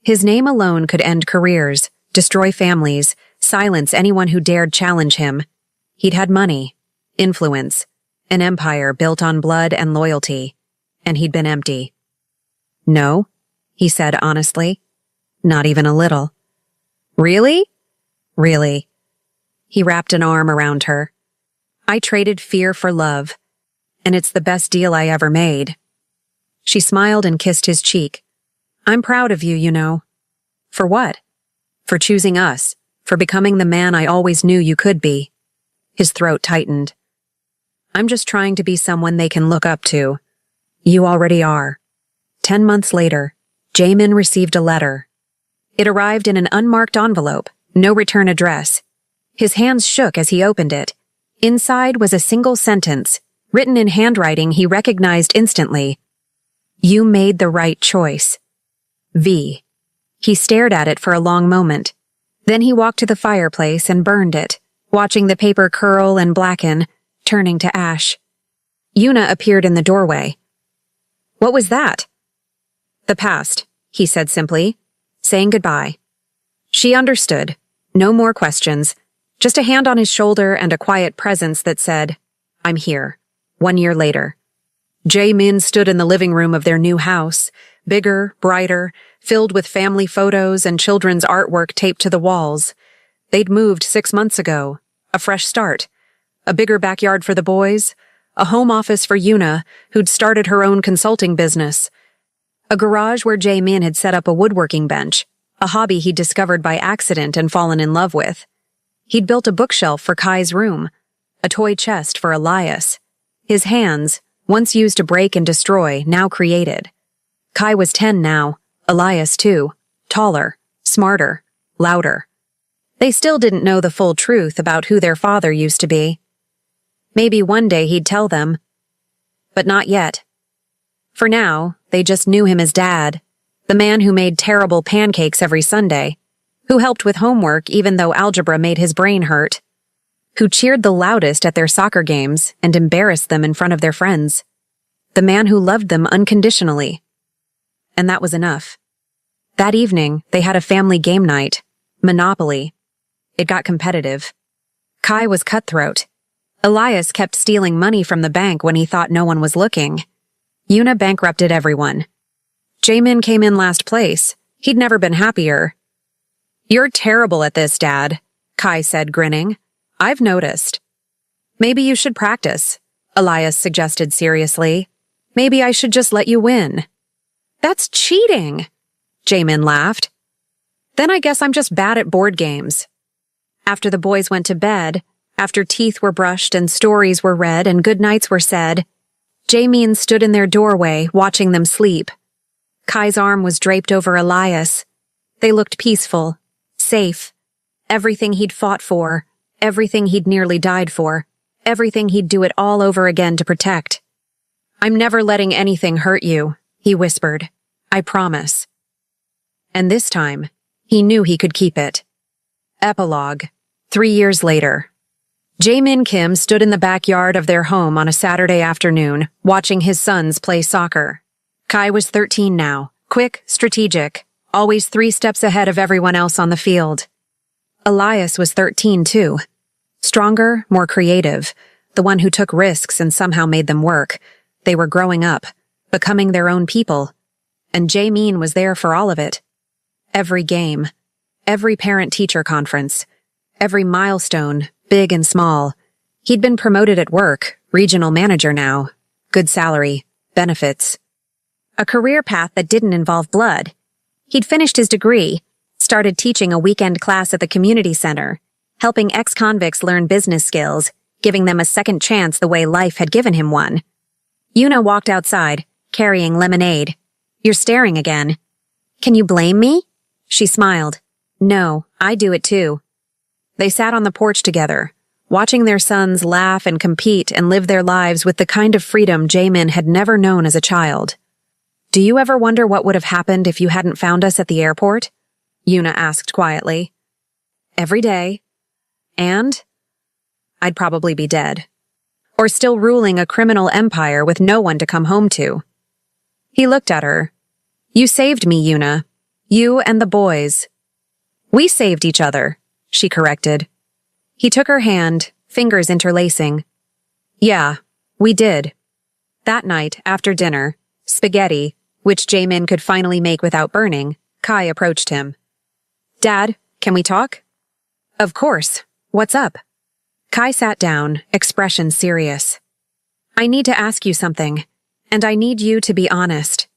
His name alone could end careers, destroy families, silence anyone who dared challenge him. He'd had money, influence, an empire built on blood and loyalty, and he'd been empty. No, he said honestly. Not even a little. Really? Really. He wrapped an arm around her. I traded fear for love, and it's the best deal I ever made. She smiled and kissed his cheek. I'm proud of you, you know. For what? For choosing us, for becoming the man I always knew you could be. His throat tightened. I'm just trying to be someone they can look up to. You already are. 10 months later, Jae-min received a letter. It arrived in an unmarked envelope, no return address. His hands shook as he opened it. Inside was a single sentence, written in handwriting he recognized instantly. You made the right choice. V. He stared at it for a long moment. Then he walked to the fireplace and burned it, watching the paper curl and blacken, turning to ash. Yuna appeared in the doorway. What was that? The past, he said simply, saying goodbye. She understood. No more questions. Just a hand on his shoulder and a quiet presence that said, I'm here. 1 year later. Jae-min stood in the living room of their new house, bigger, brighter, filled with family photos and children's artwork taped to the walls. They'd moved 6 months ago. A fresh start. A bigger backyard for the boys. A home office for Yuna, who'd started her own consulting business. A garage where Jae-min had set up a woodworking bench, a hobby he'd discovered by accident and fallen in love with. He'd built a bookshelf for Kai's room, a toy chest for Elias. His hands, once used to break and destroy, now created. Kai was 10 now, Elias too, taller, smarter, louder. They still didn't know the full truth about who their father used to be. Maybe one day he'd tell them. But not yet. For now, they just knew him as Dad, the man who made terrible pancakes every Sunday, who helped with homework even though algebra made his brain hurt, who cheered the loudest at their soccer games and embarrassed them in front of their friends, the man who loved them unconditionally. and that was enough. That evening, they had a family game night. Monopoly. It got competitive. Kai was cutthroat. Elias kept stealing money from the bank when he thought no one was looking. Yuna bankrupted everyone. Jaemin came in last place. He'd never been happier. "You're terrible at this, Dad," Kai said, grinning. "I've noticed." "Maybe you should practice," Elias suggested seriously. "Maybe I should just let you win." "That's cheating," Jaemin laughed. "Then I guess I'm just bad at board games." After the boys went to bed, after teeth were brushed and stories were read and good nights were said, Jaemin stood in their doorway, watching them sleep. Kai's arm was draped over Elias. They looked peaceful, safe. Everything he'd fought for, everything he'd nearly died for, everything he'd do it all over again to protect. "I'm never letting anything hurt you," he whispered. "I promise." And this time, he knew he could keep it. Epilogue. 3 years later. Jaemin Kim stood in the backyard of their home on a Saturday afternoon, watching his sons play soccer. Kai was 13 now, quick, strategic, always 3 steps ahead of everyone else on the field. Elias was 13 too. Stronger, more creative, the one who took risks and somehow made them work. They were growing up, becoming their own people. And Jaemin was there for all of it. Every game, every parent-teacher conference, every milestone, big and small. He'd been promoted at work, regional manager now, good salary, benefits. A career path that didn't involve blood. He'd finished his degree, started teaching a weekend class at the community center, helping ex-convicts learn business skills, giving them a second chance the way life had given him one. Yuna walked outside, carrying lemonade. "You're staring again." "Can you blame me?" She smiled. "No, I do it too." They sat on the porch together, watching their sons laugh and compete and live their lives with the kind of freedom Jaemin had never known as a child. "Do you ever wonder what would have happened if you hadn't found us at the airport?" Yuna asked quietly. "Every day. And I'd probably be dead. Or still ruling a criminal empire with no one to come home to." He looked at her. "You saved me, Yuna. You and the boys." "We saved each other," she corrected. He took her hand, fingers interlacing. "Yeah, we did." That night, after dinner, spaghetti, which Jaemin could finally make without burning, Kai approached him. "Dad, can we talk?" "Of course. What's up?" Kai sat down, expression serious. "I need to ask you something, and I need you to be honest."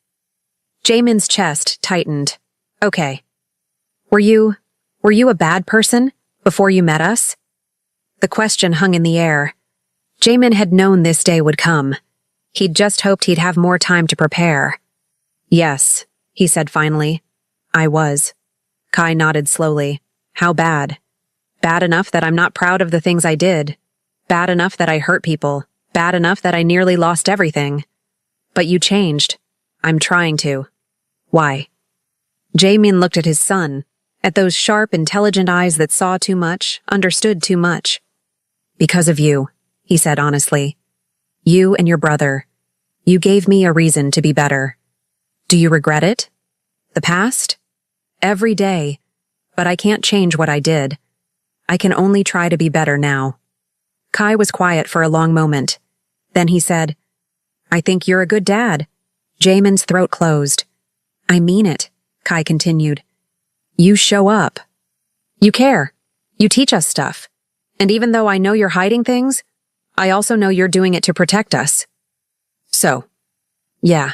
Jaemin's chest tightened. "Okay. Were you a bad person before you met us?" The question hung in the air. Jaemin had known this day would come. He'd just hoped he'd have more time to prepare. "Yes," he said finally. "I was." Kai nodded slowly. "How bad?" "Bad enough that I'm not proud of the things I did. Bad enough that I hurt people. Bad enough that I nearly lost everything. But you changed. I'm trying to." "Why?" Jaemin looked at his son, at those sharp, intelligent eyes that saw too much, understood too much. "Because of you," he said honestly. "You and your brother. You gave me a reason to be better. Do you regret it? The past? Every day. But I can't change what I did. I can only try to be better now." Kai was quiet for a long moment. Then he said, "I think you're a good dad." Jaemin's throat closed. "I mean it," Kai continued. "You show up. You care. You teach us stuff. And even though I know you're hiding things, I also know you're doing it to protect us. So, yeah,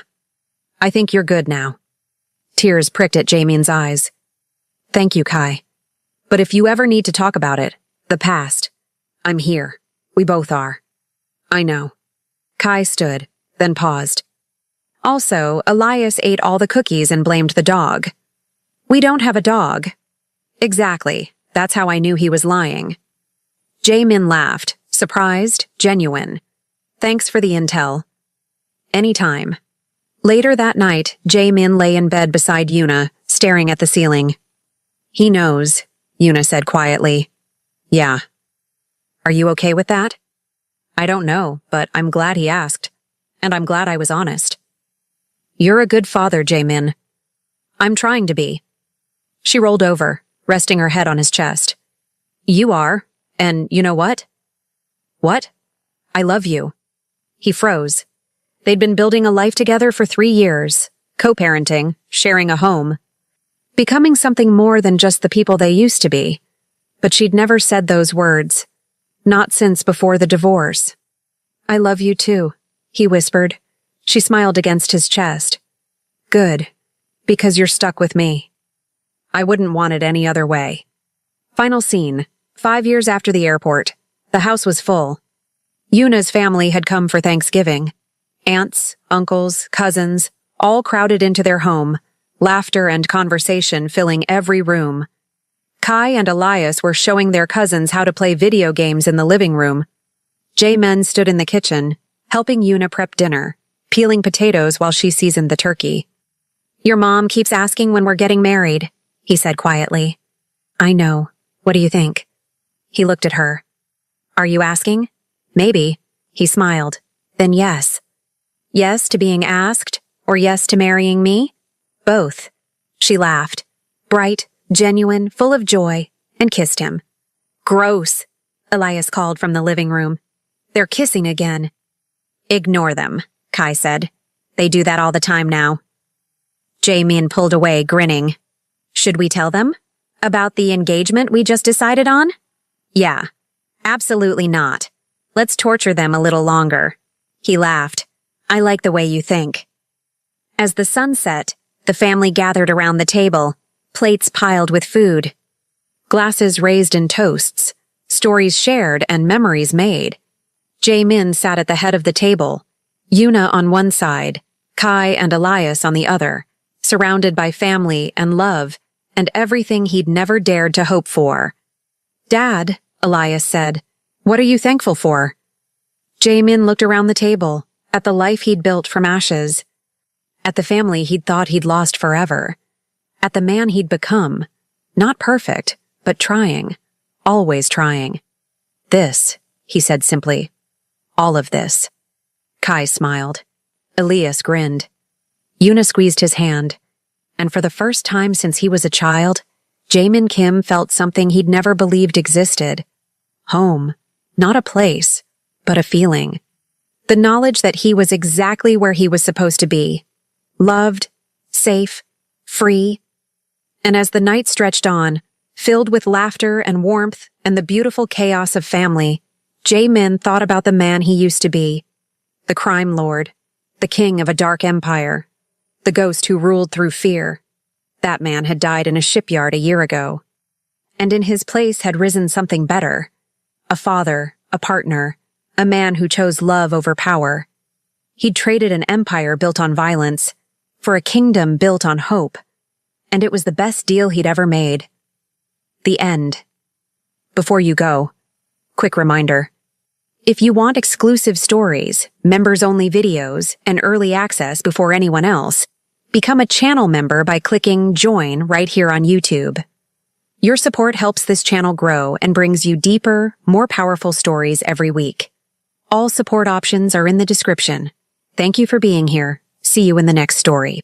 I think you're good now." Tears pricked at Jaemin's eyes. "Thank you, Kai. But if you ever need to talk about it, the past, I'm here. We both are." "I know." Kai stood, then paused. "Also, Elias ate all the cookies and blamed the dog." "We don't have a dog." "Exactly. That's how I knew he was lying." Jaemin laughed, surprised, genuine. "Thanks for the intel." "Anytime." Later that night, Jaemin lay in bed beside Yuna, staring at the ceiling. "He knows," Yuna said quietly. "Yeah." "Are you okay with that?" "I don't know, but I'm glad he asked. And I'm glad I was honest." You're a good father, Jae-min. I'm trying to be. She rolled over, resting her head on his chest. You are, and you know what? What? I love you. He froze. They'd been building a life together for 3 years, co-parenting, sharing a home, becoming something more than just the people they used to be. But she'd never said those words. Not since before the divorce. I love you too, he whispered. She smiled against his chest. Good, because you're stuck with me. I wouldn't want it any other way. Final scene. 5 years after the airport. The house was full. Yuna's family had come for Thanksgiving. Aunts, uncles, cousins, all crowded into their home, laughter and conversation filling every room. Kai and Elias were showing their cousins how to play video games in the living room. Jae-min stood in the kitchen, helping Yuna prep dinner, peeling potatoes while she seasoned the turkey. Your mom keeps asking when we're getting married, he said quietly. I know. What do you think? He looked at her. Are you asking? Maybe. He smiled. Then yes. Yes to being asked, or yes to marrying me? Both. She laughed. Bright, genuine, full of joy, and kissed him. Gross, Elias called from the living room. They're kissing again. Ignore them, Kai said. They do that all the time now. Jae-min pulled away, grinning. Should we tell them? About the engagement we just decided on? Yeah. Absolutely not. Let's torture them a little longer. He laughed. I like the way you think. As the sun set, the family gathered around the table, plates piled with food. Glasses raised in toasts, stories shared and memories made. Jae-min sat at the head of the table, Yuna on one side, Kai and Elias on the other, surrounded by family and love and everything he'd never dared to hope for. Dad, Elias said, what are you thankful for? Jae-min looked around the table, at the life he'd built from ashes, at the family he'd thought he'd lost forever, at the man he'd become, not perfect, but trying, always trying. This, he said simply. All of this. Kai smiled. Elias grinned. Yuna squeezed his hand, and for the first time since he was a child, Jae-min Kim felt something he'd never believed existed. Home. Not a place, but a feeling. The knowledge that he was exactly where he was supposed to be. Loved, safe, free. And as the night stretched on, filled with laughter and warmth and the beautiful chaos of family, Jae-min thought about the man he used to be. The crime lord, the king of a dark empire, the ghost who ruled through fear. That man had died in a shipyard a year ago. And in his place had risen something better. A father, a partner, a man who chose love over power. He'd traded an empire built on violence for a kingdom built on hope. And it was the best deal he'd ever made. The end. Before you go, quick reminder. If you want exclusive stories, members-only videos, and early access before anyone else, become a channel member by clicking Join right here on YouTube. Your support helps this channel grow and brings you deeper, more powerful stories every week. All support options are in the description. Thank you for being here. See you in the next story.